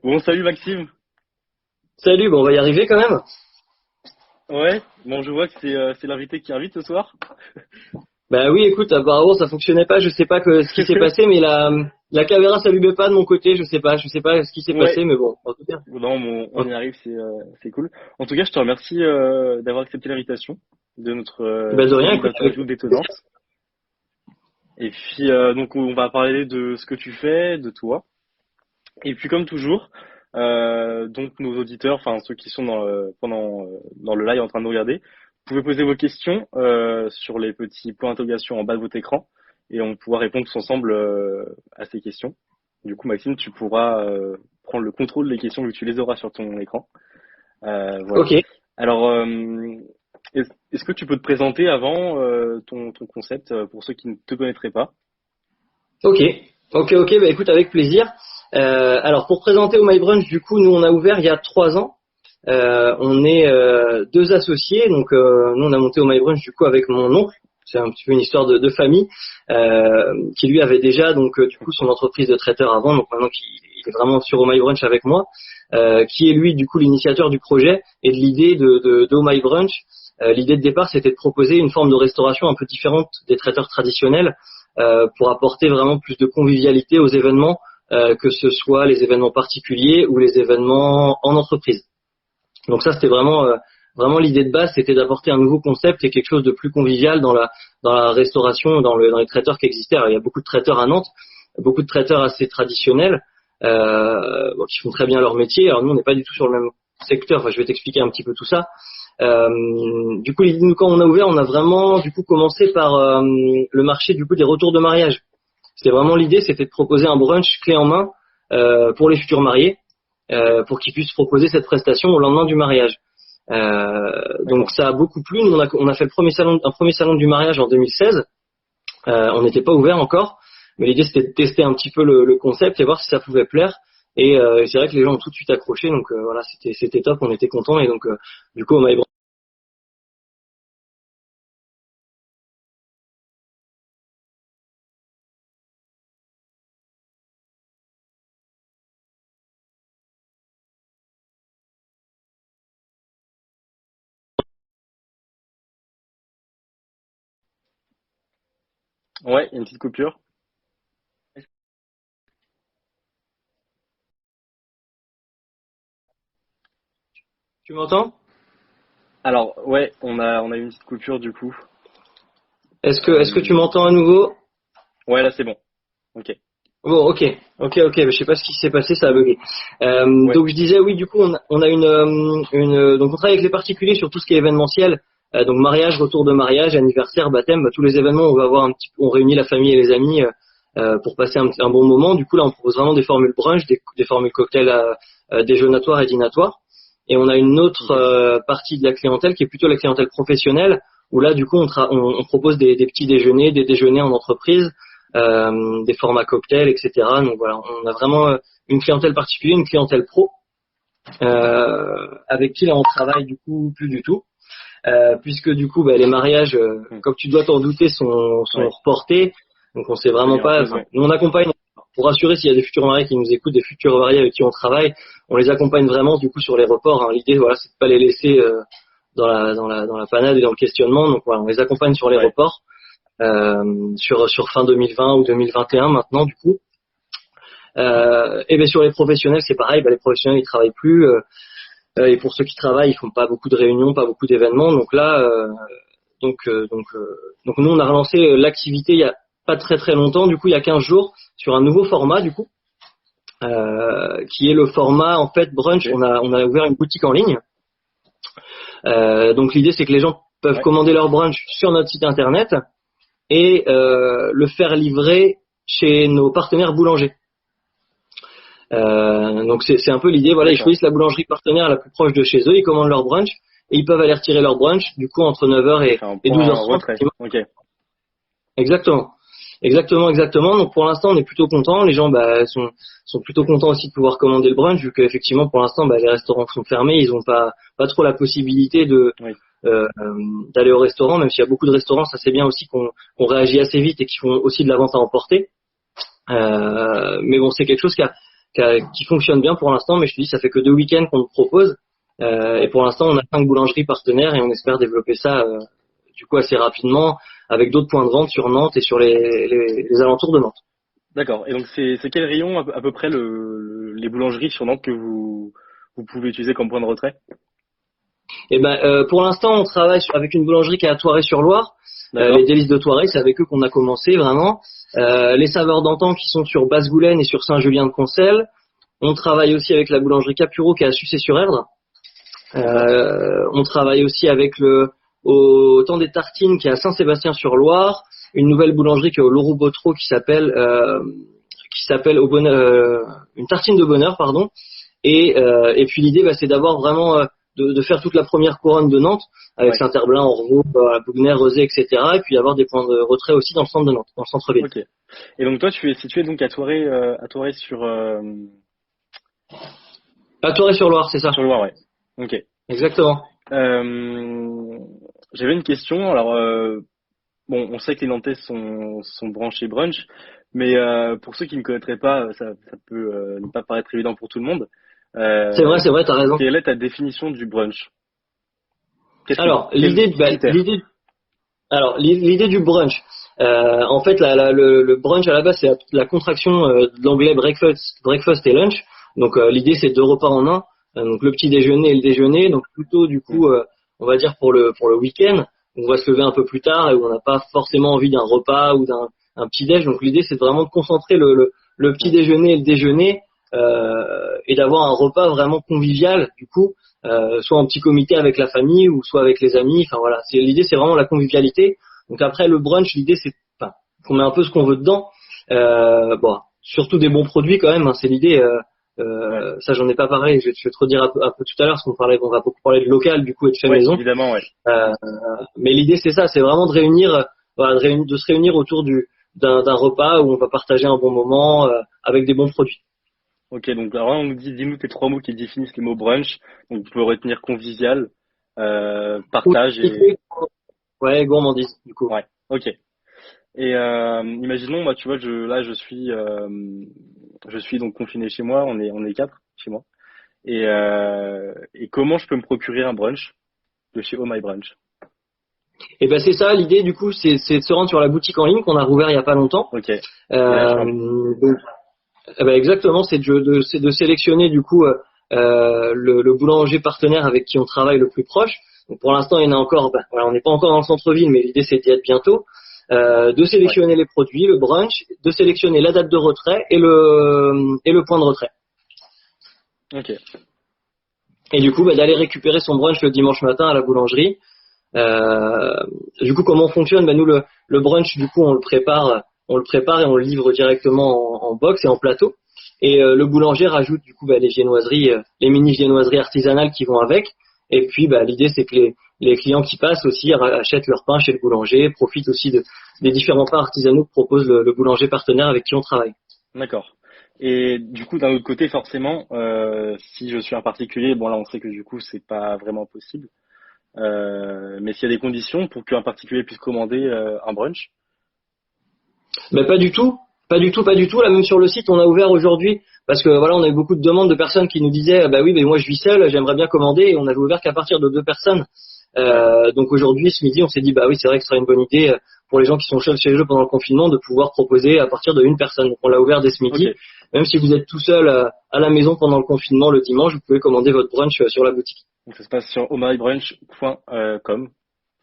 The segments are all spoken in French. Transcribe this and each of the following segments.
Bon, salut Maxime. Salut, bon, on va y arriver quand même. Ouais, bon, je vois que c'est l'invité qui invite ce soir. Bah oui, écoute, apparemment ça fonctionnait pas, je sais pas ce qui s'est passé, mais la caméra s'allumait pas de mon côté, je sais pas ce qui s'est Ouais, passé, mais bon, en tout cas. non, bon, on y arrive, c'est cool. En tout cas, je te remercie d'avoir accepté l'invitation de notre Bah de rien, série écoute, avec d'interviews détonnantes. Et puis, donc, on va parler de ce que tu fais, de toi. Et puis, comme toujours, donc nos auditeurs, enfin ceux qui sont dans le live en train de nous regarder, vous pouvez poser vos questions sur les petits points d'interrogation en bas de votre écran, et on pourra répondre tous ensemble à ces questions. Du coup, Maxime, tu pourras prendre le contrôle des questions vu que tu les auras sur ton écran. Voilà. Ok, Alors, est-ce que tu peux te présenter avant ton concept pour ceux qui ne te connaîtraient pas? ok, ok, bah écoute, avec plaisir. Alors pour présenter au My Brunch, du coup, nous on a ouvert il y a 3 ans. On est deux associés, donc nous on a monté au My Brunch du coup avec mon oncle. C'est un petit peu une histoire de famille qui lui avait déjà donc du coup son entreprise de traiteur avant, donc maintenant il est vraiment sur Oh My Brunch avec moi, qui est lui du coup l'initiateur du projet et de l'idée de Oh My Brunch. L'idée de départ c'était de proposer une forme de restauration un peu différente des traiteurs traditionnels pour apporter vraiment plus de convivialité aux événements, que ce soit les événements particuliers ou les événements en entreprise. Donc ça, c'était vraiment l'idée de base, c'était d'apporter un nouveau concept et quelque chose de plus convivial dans la restauration, dans les traiteurs qui existaient. Alors, il y a beaucoup de traiteurs à Nantes, beaucoup de traiteurs assez traditionnels qui font très bien leur métier. Alors nous, on n'est pas du tout sur le même secteur. Enfin, je vais t'expliquer un petit peu tout ça. Du coup, nous, quand on a ouvert, on a vraiment du coup commencé par le marché du coup des retours de mariage. C'était vraiment l'idée, c'était de proposer un brunch clé en main pour les futurs mariés, pour qu'ils puissent proposer cette prestation au lendemain du mariage. Donc D'accord. ça a beaucoup plu. Nous, on a fait un premier salon du mariage en 2016. On n'était pas ouvert encore, mais l'idée c'était de tester un petit peu le concept et voir si ça pouvait plaire. Et c'est vrai que les gens ont tout de suite accroché, donc voilà, c'était top, on était contents. Et donc du coup, on m'a Ouais, il y a une petite coupure. Tu m'entends? Alors, ouais, on a eu une petite coupure du coup. Est-ce que tu Euh, m'entends à nouveau? Ouais, là c'est bon. Ok. Bon, ok, je sais pas ce qui s'est passé, ça a bugué. Ouais. Donc je disais oui, du coup on a donc on travaille avec les particuliers sur tout ce qui est événementiel, donc mariage, retour de mariage, anniversaire, baptême, tous les événements où on va avoir on réunit la famille et les amis pour passer un bon moment. Du coup là on propose vraiment des formules brunch, des formules cocktails déjeunatoires et dînatoires. Et on a une autre Ok. partie de la clientèle qui est plutôt la clientèle professionnelle, où là du coup on propose des petits déjeuners, des déjeuners en entreprise, des formats cocktails, etc. Donc voilà, on a vraiment une clientèle particulière, une clientèle pro, avec qui là on travaille du coup plus du tout, puisque du coup les mariages, Hmm. comme tu dois t'en douter, sont Ouais. reportés. Donc on sait C'est vraiment mis en pas. pause, Enfin, ouais. nous on accompagne pour rassurer s'il y a des futurs mariés qui nous écoutent, des futurs mariés avec qui on travaille, on les accompagne vraiment du coup sur les reports. Hein. L'idée voilà, c'est de pas les laisser dans la panade et dans le questionnement. Donc voilà, on les accompagne sur les Ouais. reports sur fin 2020 ou 2021 maintenant du coup. Et bien sur les professionnels, c'est pareil. Les professionnels, ils travaillent plus. Et pour ceux qui travaillent, ils font pas beaucoup de réunions, pas beaucoup d'événements. Donc là, donc nous, on a relancé l'activité il y a pas très très longtemps. Du coup, il y a 15 jours sur un nouveau format, du coup, qui est le format en fait brunch. Ok. On a ouvert une boutique en ligne. Donc l'idée, c'est que les gens peuvent Ouais. commander leur brunch sur notre site internet et le faire livrer chez nos partenaires boulangers. Donc c'est un peu l'idée, voilà, ils D'accord. choisissent la boulangerie partenaire la plus proche de chez eux, ils commandent leur brunch et ils peuvent aller retirer leur brunch du coup entre 9h Ça et, fait un et point 12h30. retrait. Ok. Exactement. Exactement. Donc pour l'instant, on est plutôt content. Les gens sont plutôt contents aussi de pouvoir commander le brunch, vu qu'effectivement pour l'instant les restaurants sont fermés, ils n'ont pas trop la possibilité Oui. euh, d'aller au restaurant, même s'il y a beaucoup de restaurants, ça c'est bien aussi qu'on réagit assez vite et qui font aussi de la vente à emporter. Mais bon, c'est quelque chose qui fonctionne bien pour l'instant, mais je te dis, ça fait que 2 week-ends qu'on le propose. Et Ouais. pour l'instant, on a 5 boulangeries partenaires et on espère développer ça du coup assez rapidement avec d'autres points de vente sur Nantes et sur les alentours de Nantes. D'accord. Et donc c'est quel rayon à peu près les boulangeries sur Nantes que vous pouvez utiliser comme point de retrait? Et ben, pour l'instant, on travaille avec une boulangerie qui est à Thoiré-sur-Loire. Les D'accord. délices de Thoiré, c'est avec eux qu'on a commencé vraiment. Les saveurs d'antan qui sont sur Basse-Goulaine et sur Saint-Julien-de-Concelles. On travaille aussi avec la boulangerie Capuro qui est à Sucé-sur-Erdre. D'accord. On travaille aussi avec au temps des tartines qui est à Saint-Sébastien-sur-Loire, une nouvelle boulangerie qui est au Laurou Botreau qui s'appelle au bonheur, une tartine de bonheur pardon. Et puis l'idée c'est d'avoir vraiment de faire toute la première couronne de Nantes avec Ouais. Saint-Herblain, Orvaux, Bougner, Rezé, etc. Et puis avoir des points de retrait aussi dans le centre de Nantes, dans le centre-ville. Ok. Et donc toi, tu es situé donc à Toiré À Thoiré-sur-Loire, c'est ça. sur Loire, ouais. Ok. Exactement. Euh, J'avais une question. Alors, bon, on sait que les Nantais sont branchés brunch, mais pour ceux qui ne connaîtraient pas, ça peut ne pas paraître évident pour tout le monde. Euh, C'est vrai, t'as raison. Quelle est ta définition du brunch? Alors, Quels critères? l'idée du brunch. En fait, le brunch à la base, c'est la contraction de l'anglais breakfast et lunch. Donc, l'idée, c'est 2 repas en un. Donc, le petit déjeuner et le déjeuner. Donc, plutôt, du Hmm. coup, on va dire pour le week-end, on va se lever un peu plus tard et où on n'a pas forcément envie d'un repas ou d'un un petit déj. Donc, l'idée, c'est vraiment de concentrer le petit Hmm. déjeuner et le déjeuner et d'avoir un repas vraiment convivial, du coup, soit en petit comité avec la famille ou soit avec les amis. Enfin voilà, l'idée, c'est vraiment la convivialité. Donc après le brunch, l'idée c'est enfin, qu'on met un peu ce qu'on veut dedans. Bon, surtout des bons produits quand même. Hein, c'est l'idée. Ouais. Ça, j'en ai pas parlé. Je vais te redire un peu tout à l'heure, parce on va beaucoup parler de local du coup et de fait Ouais, maison. évidemment, ouais. Euh, mais l'idée c'est ça, c'est vraiment de réunir, voilà, de se réunir autour d'un repas où on va partager un bon moment avec des bons produits. Ok, donc alors là, on nous dit, dis-nous tes trois mots qui définissent le mot brunch. Donc, vous pouvez retenir convivial, partage et... Ouais, gourmandise du coup. Ouais, ok. Et imaginons, moi, tu vois, je suis donc confiné chez moi. On est quatre chez moi. Et comment je peux me procurer un brunch de chez Oh My Brunch? Et ben c'est ça l'idée du coup, c'est de se rendre sur la boutique en ligne qu'on a rouvert il y a pas longtemps. Ok. Village Camping. Donc, eh ben exactement, c'est de sélectionner du coup le boulanger partenaire avec qui on travaille le plus proche. Donc, pour l'instant, il y en a encore, ben, voilà, on n'est pas encore dans le centre-ville, mais l'idée c'est d'y être bientôt. De Ouais. sélectionner les produits, le brunch, de sélectionner la date de retrait et le point de retrait. Ok. Et du coup, ben, d'aller récupérer son brunch le dimanche matin à la boulangerie. Euh, du coup, comment on fonctionne? Ben, nous, le brunch, du coup, on le prépare et on le livre directement en box et en plateau. Et le boulanger rajoute du coup les viennoiseries, les mini viennoiseries artisanales qui vont avec. Et puis, l'idée c'est que les clients qui passent aussi achètent leur pain chez le boulanger, profitent aussi des différents pains artisanaux que propose le boulanger partenaire avec qui on travaille. D'accord. Et du coup, d'un autre côté, forcément, si je suis un particulier, bon là, on sait que du coup, c'est pas vraiment possible. Mais s'il y a des conditions pour qu'un particulier puisse commander un brunch. Mais pas du tout, pas du tout, pas du tout. Là, même sur le site, on a ouvert aujourd'hui parce que voilà, on a eu beaucoup de demandes de personnes qui nous disaient, bah oui, mais moi je vis seul, j'aimerais bien commander. Et on avait ouvert qu'à partir de 2 personnes. Ouais. Donc aujourd'hui, ce midi, on s'est dit, bah oui, c'est vrai que ce serait une bonne idée pour les gens qui sont seuls chez eux pendant le confinement de pouvoir proposer à partir de 1 personne. Donc on l'a ouvert dès ce Ok. midi. Même si vous êtes tout seul à la maison pendant le confinement le dimanche, vous pouvez commander votre brunch sur la boutique. Donc ça se passe sur omybrunch.com.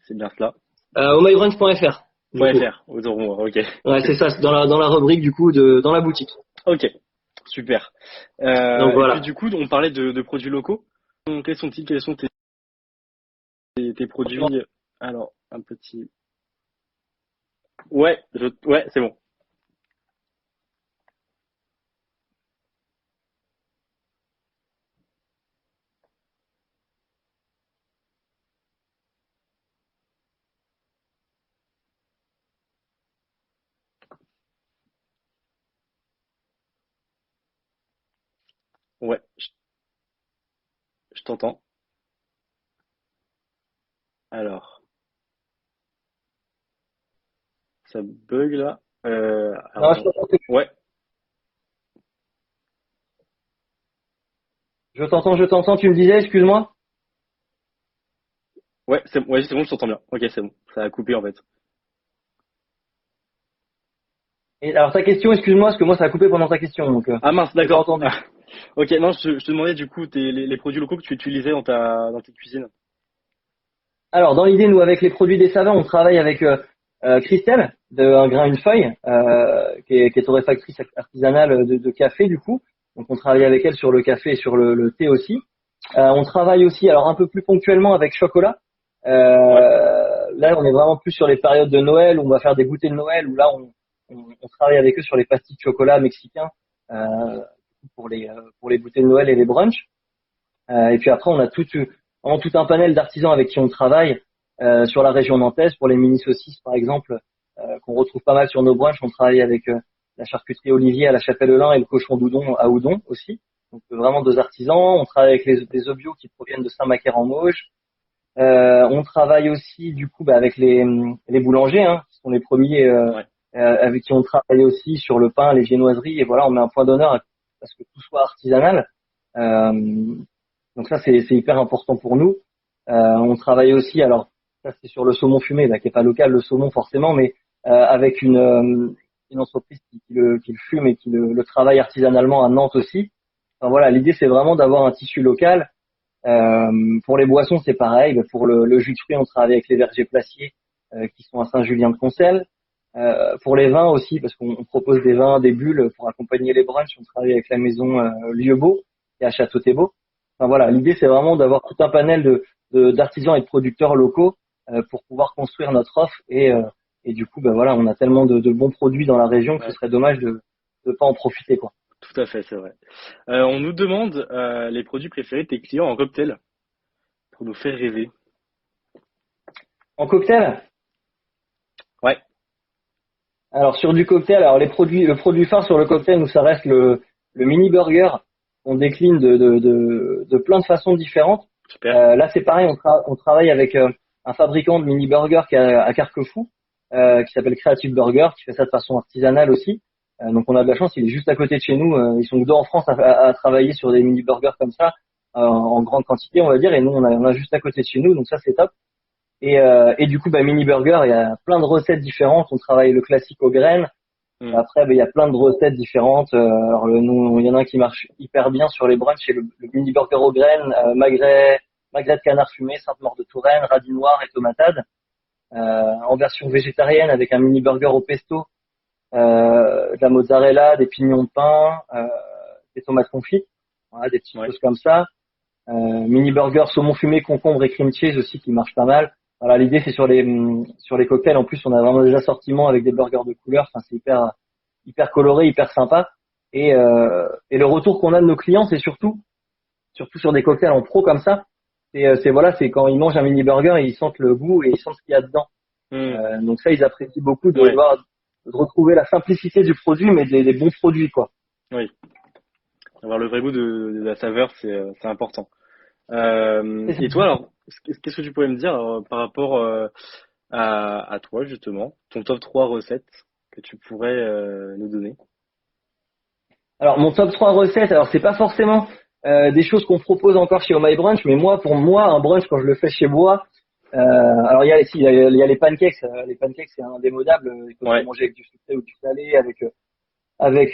C'est bien cela. Omybrunch.fr du coup. .fr. Autant, ok. Ouais, c'est ça, c'est dans la rubrique du coup dans la boutique. Ok. Super. Donc Et puis voilà. du coup, on parlait de produits locaux. Quels sont-ils? Quels sont tes produits? Alors, un petit. Ouais, c'est bon. Ouais, je t'entends. Alors, ça bug là. Non, je Ouais, je t'entends, tu me disais, excuse-moi? Ouais, c'est bon, je t'entends bien. Ok, c'est bon. Ça a coupé en fait. Et alors ta question, excuse-moi, parce que moi ça a coupé pendant ta question, donc Ah mince, j'ai pas d'accord. entendu. Ok, non, je te demandais du coup les produits locaux que tu utilisais dans tes cuisines. Alors dans l'idée, nous avec les produits des saveurs, on travaille avec Christelle, de Un grain une feuille, qui est torréfactrice artisanale de café du coup. Donc on travaille avec elle sur le café et sur le thé aussi. On travaille aussi, alors un peu plus ponctuellement avec Chocolat. Ouais, Là, on est vraiment plus sur les périodes de Noël, où on va faire des goûters de Noël, où là, on travaille avec eux sur les pastilles de chocolat mexicains pour les goûters de Noël et les brunchs. Et puis après, on a vraiment tout un panel d'artisans avec qui on travaille sur la région nantaise. Pour les mini saucisses, par exemple, qu'on retrouve pas mal sur nos brunchs, on travaille avec la charcuterie Olivier à la Chapelle-Lin et le cochon d'Oudon à Oudon aussi. Donc vraiment deux artisans. On travaille avec des obios qui proviennent de Saint-Macaire-en-Mauges. On travaille aussi du coup avec les boulangers, hein, qui sont les premiers ouais, avec qui on travaille aussi sur le pain, les viennoiseries. Et voilà, on met un point d'honneur à ce que tout soit artisanal. Euh, donc ça, c'est hyper important pour nous. On travaille aussi, alors ça c'est sur le saumon fumé, bah, qui est pas local le saumon forcément, mais avec une entreprise qui le fume et qui le travaille artisanalement à Nantes aussi. Enfin, voilà, l'idée c'est vraiment d'avoir un tissu local. Pour les boissons, c'est pareil. Pour le jus de fruits, on travaille avec les vergers placiers qui sont à Saint-Julien-de-Concelles. Pour les vins aussi, parce qu'on propose des vins, des bulles pour accompagner les brunchs. On travaille avec la maison Lieubeau et à Château-Thébot. Enfin voilà, l'idée c'est vraiment d'avoir tout un panel d'artisans et de producteurs locaux pour pouvoir construire notre offre et du coup, ben voilà, on a tellement de bons produits dans la région que ce ouais, serait dommage de pas en profiter quoi. tout à fait, c'est vrai. On nous demande les produits préférés de tes clients en cocktail pour nous faire rêver. En cocktail, Ouais, alors sur du cocktail, alors le produit phare sur le cocktail, nous ça reste le mini burger. On décline de plein de façons différentes. super. Là c'est pareil, on travaille avec un fabricant de mini burger qui est à Carquefou, qui s'appelle Creative Burger, qui fait ça de façon artisanale aussi. Donc on a de la chance, il est juste à côté de chez nous. Ils sont deux en France à travailler sur des mini burgers comme ça, en grande quantité on va dire, et nous on a juste à côté de chez nous, donc ça c'est top. Et du coup, bah, mini burger, il y a plein de recettes différentes. On travaille le classique aux graines. Hmm. Après, bah, il y a plein de recettes différentes. Alors, il y en a un qui marche hyper bien sur les brunchs, c'est le mini burger aux graines, magret de canard fumé, Sainte-Maure de Touraine, radis noir et tomatade. En version végétarienne avec un mini burger au pesto, de la mozzarella, des pignons de pain, des tomates confites. Voilà, des petites Ouais, choses comme ça. Mini burger saumon fumé, concombre et cream cheese aussi qui marche pas mal. Voilà, l'idée c'est sur les cocktails. En plus, on a vraiment des assortiments avec des burgers de couleur. Enfin, c'est hyper coloré, hyper sympa. Et le retour qu'on a de nos clients, c'est surtout sur des cocktails en pro comme ça. C'est quand ils mangent un mini burger, ils sentent le goût et ils sentent ce qu'il y a dedans. hmm, Donc ça, ils apprécient beaucoup ouais, de retrouver la simplicité du produit, mais des bons produits quoi. oui. Avoir le vrai goût de la saveur, c'est important. Et toi, alors, qu'est-ce que tu pourrais me dire par rapport à toi, justement, ton top 3 recettes que tu pourrais nous donner? Alors mon top 3 recettes, alors c'est pas forcément des choses qu'on propose encore chez Oh My Brunch, mais pour moi, un brunch quand je le fais chez moi, alors il y a les pancakes. Les pancakes c'est indémodable. Il faut les Ouais, manger avec du sucré ou du salé, avec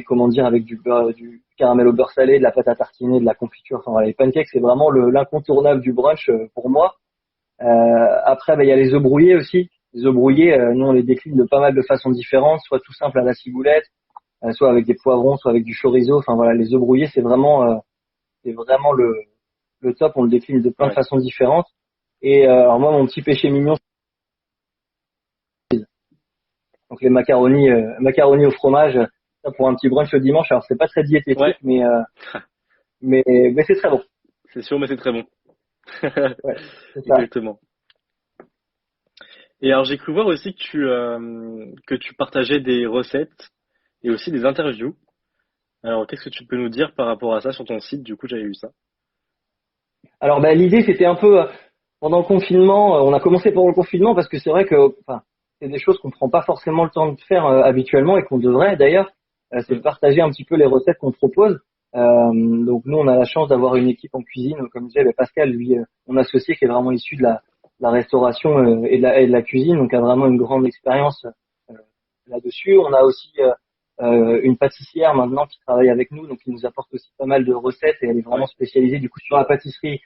comment dire, avec du beurre, du caramel au beurre salé, de la pâte à tartiner, de la confiture. Enfin voilà, les pancakes c'est vraiment l'incontournable du brunch pour moi. Après, il y a les œufs brouillés aussi. Les œufs brouillés, nous on les décline de pas mal de façons différentes, soit tout simple à la ciboulette, soit avec des poivrons, soit avec du chorizo. Enfin voilà, les œufs brouillés, c'est vraiment le top. On le décline de plein de ouais, façons différentes. Et alors moi, mon petit péché mignon, donc les macaronis au fromage, ça pour un petit brunch le dimanche. Alors c'est pas très ouais, diététique, mais c'est très bon. c'est sûr, mais c'est très bon. Ouais, c'est ça. Exactement. Et alors, j'ai cru voir aussi que tu partageais des recettes et aussi des interviews. Alors, qu'est-ce que tu peux nous dire par rapport à ça sur ton site? Du coup, j'avais vu ça. Alors l'idée c'était un peu pendant le confinement. On a commencé pendant le confinement parce que c'est vrai que, enfin, c'est des choses qu'on prend pas forcément le temps de faire habituellement et qu'on devrait d'ailleurs. C'est de Hmm, partager un petit peu les recettes qu'on propose. Donc nous, on a la chance d'avoir une équipe en cuisine. Comme je disais, Pascal, lui, mon associé, qui est vraiment issu de la restauration et de la cuisine, donc a vraiment une grande expérience là-dessus. On a aussi une pâtissière maintenant qui travaille avec nous, donc qui nous apporte aussi pas mal de recettes et elle est vraiment Ouais. spécialisée du coup sur la pâtisserie.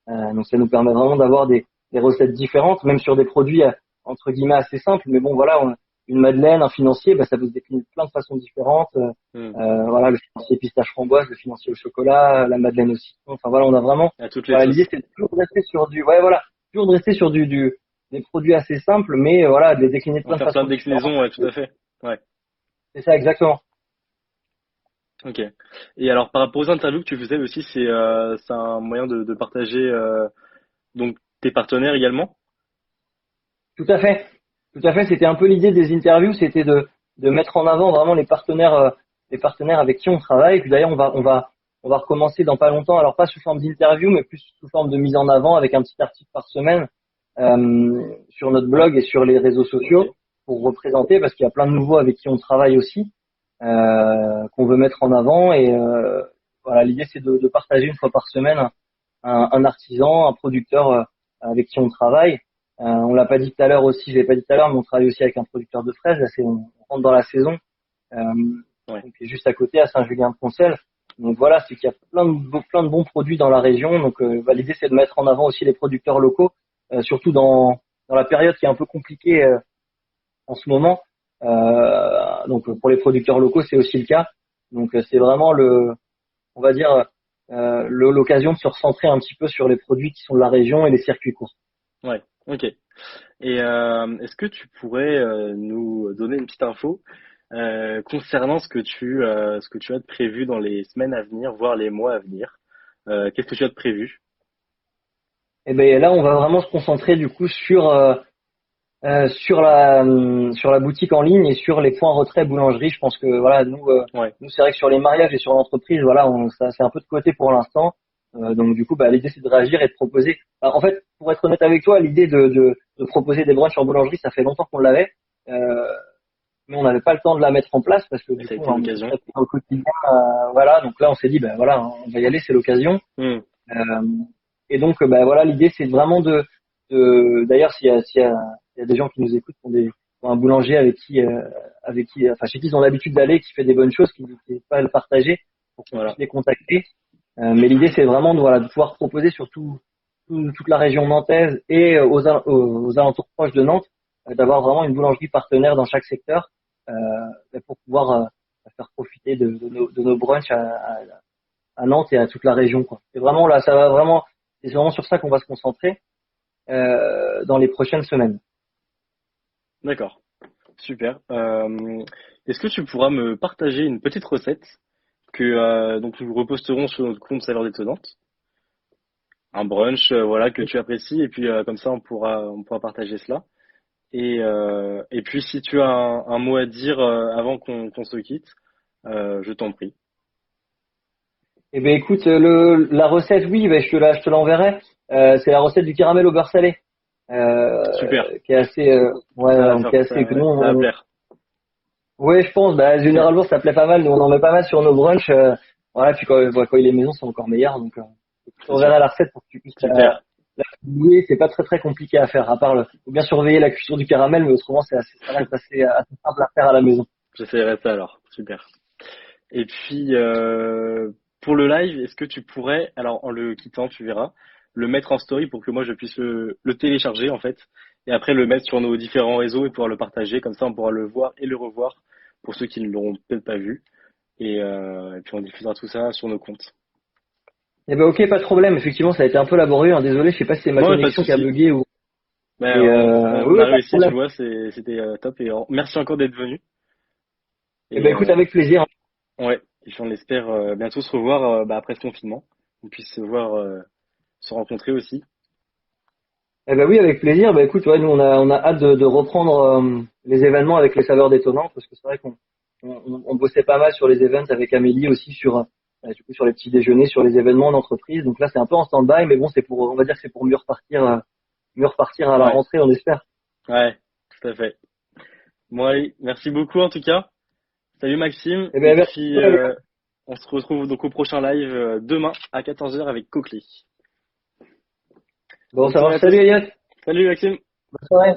Donc ça nous permet vraiment d'avoir des recettes différentes, même sur des produits entre guillemets assez simples. Mais bon, voilà, une madeleine, un financier, ça peut se décliner de plein de façons différentes. Hmm. Voilà, le financier pistache framboise, le financier au chocolat, la madeleine au citron. Enfin voilà, on a vraiment. À toutes les Voilà, l'idée sauces. c'est toujours de rester sur ouais voilà, toujours de rester sur des produits assez simples, mais voilà, de les décliner de On va plein de faire plein façons de différentes. déclinaisons, ouais, tout à fait. Ouais. C'est ça exactement. Ok. Et alors, par rapport aux interviews que tu faisais aussi, c'est un moyen de partager donc tes partenaires également. Tout à fait. Tout à fait. C'était un peu l'idée des interviews, c'était de mettre en avant vraiment les partenaires avec qui on travaille. Et puis d'ailleurs, on va recommencer dans pas longtemps. Alors pas sous forme d'interview, mais plus sous forme de mise en avant avec un petit article par semaine sur notre Ouais. blog et sur les réseaux Ok. sociaux pour représenter, parce qu'il y a plein de nouveaux avec qui on travaille aussi qu'on veut mettre en avant. Et voilà, l'idée c'est de partager une fois par semaine un artisan, un producteur avec qui on travaille. On l'a pas dit tout à l'heure aussi, je l'ai pas dit tout à l'heure, mais on travaille aussi avec un producteur de fraises. Là, on rentre dans la saison, euh, Ouais. donc qui est juste à côté à Saint-Julien-de-Poncel. Donc voilà, c'est qu'il y a plein de bons produits dans la région. Donc l'idée c'est de mettre en avant aussi les producteurs locaux, surtout dans la période qui est un peu compliquée en ce moment. Donc pour les producteurs locaux, c'est aussi le cas. Donc c'est vraiment on va dire l'occasion de se recentrer un petit peu sur les produits qui sont de la région et les circuits courts. Ouais. Ok. Et est-ce que tu pourrais nous donner une petite info concernant ce que tu as de prévu dans les semaines à venir, voire les mois à venir? Qu'est-ce que tu as de prévu? Et ben là, on va vraiment se concentrer du coup sur la boutique en ligne et sur les points retrait boulangerie. Je pense que voilà, Ouais. nous c'est vrai que sur les mariages et sur l'entreprise, voilà, ça c'est un peu de côté pour l'instant. Donc du coup, l'idée c'est de réagir et de proposer. En fait, pour être honnête avec toi, l'idée de proposer des brunchs en boulangerie, ça fait longtemps qu'on l'avait. Euh, mais on n'avait pas le temps de la mettre en place parce que Et du ça a coup été on était l'occasion. très pris dans le quotidien. Voilà, donc là on s'est dit voilà, on va y aller, c'est l'occasion. Hmm. Euh, et donc voilà, l'idée c'est vraiment d'ailleurs s'il y a des gens qui nous écoutent qui ont un boulanger enfin chez qui ils ont l'habitude d'aller, qui fait des bonnes choses, qui n'hésitent pas à le partager pour qu'on puisse Voilà. les contacter. Mais l'idée c'est vraiment de pouvoir proposer sur toute la région nantaise et aux alentours proches de Nantes, d'avoir vraiment une boulangerie partenaire dans chaque secteur pour pouvoir faire profiter de nos brunchs à Nantes et à toute la région, quoi. C'est vraiment là, c'est vraiment sur ça qu'on va se concentrer dans les prochaines semaines. D'accord. Super. Est-ce que tu pourras me partager une petite recette que donc nous reposterons sur notre compte Saveurs détonnantes, un brunch voilà que tu apprécies et puis comme ça on pourra partager cela. Et puis si tu as un mot à dire avant qu'on se quitte, je t'en prie. Eh ben écoute, la recette, oui, je te l'enverrai. C'est la recette du caramel au beurre salé, Super. qui est assez, qui est assez, que nous, Ça va plaire. ouais, je pense, généralement ça plaît pas mal. Nous on en met pas mal sur nos brunchs. Voilà, puis quand il est maison, c'est encore meilleur. Donc, je C'est sûr. t'enverrai la recette pour que tu puisses Super. la publier. C'est pas très compliqué à faire, à part faut bien surveiller la cuisson du caramel, mais autrement ça reste assez simple à faire à la maison. J'essaierai ça alors. Super. Et puis, pour le live, est-ce que tu pourrais, alors en le quittant, tu verras, le mettre en story pour que moi je puisse le télécharger en fait, et après le mettre sur nos différents réseaux et pouvoir le partager, comme ça on pourra le voir et le revoir pour ceux qui ne l'auront peut-être pas vu. Et puis on diffusera tout ça sur nos comptes. Eh ben ok, pas de problème. Effectivement, ça a été un peu laborieux, hein. Désolé, je sais pas si c'est ma Non, mais pas de connexion qui a souci. bugué ou. Ben, Mais on oui, a oui, pas de réussi, tu problème. vois, c'était top. Et merci encore d'être venu. Eh Et ben écoute, avec plaisir. ouais, et puis on espère bientôt se revoir après ce confinement. On puisse se voir, se rencontrer aussi. Eh ben oui, avec plaisir. Ben écoute, ouais, nous on a hâte de reprendre les événements avec les saveurs détonnantes, parce que c'est vrai on bossait pas mal sur les events avec Amélie aussi du coup sur les petits déjeuners, sur les événements d'entreprise. Donc là, c'est un peu en stand-by, mais bon, on va dire que c'est pour mieux repartir à la Ouais, rentrée, on espère. ouais, tout à fait. Bon, allez, merci beaucoup en tout cas. Salut Maxime. Eh Et ben merci. puis, On se retrouve donc au prochain live demain à 14h avec Coquelet. Bon, Bonne ça soirée à marche. tous. Salut Elliot. Salut Maxime. Bonne soirée.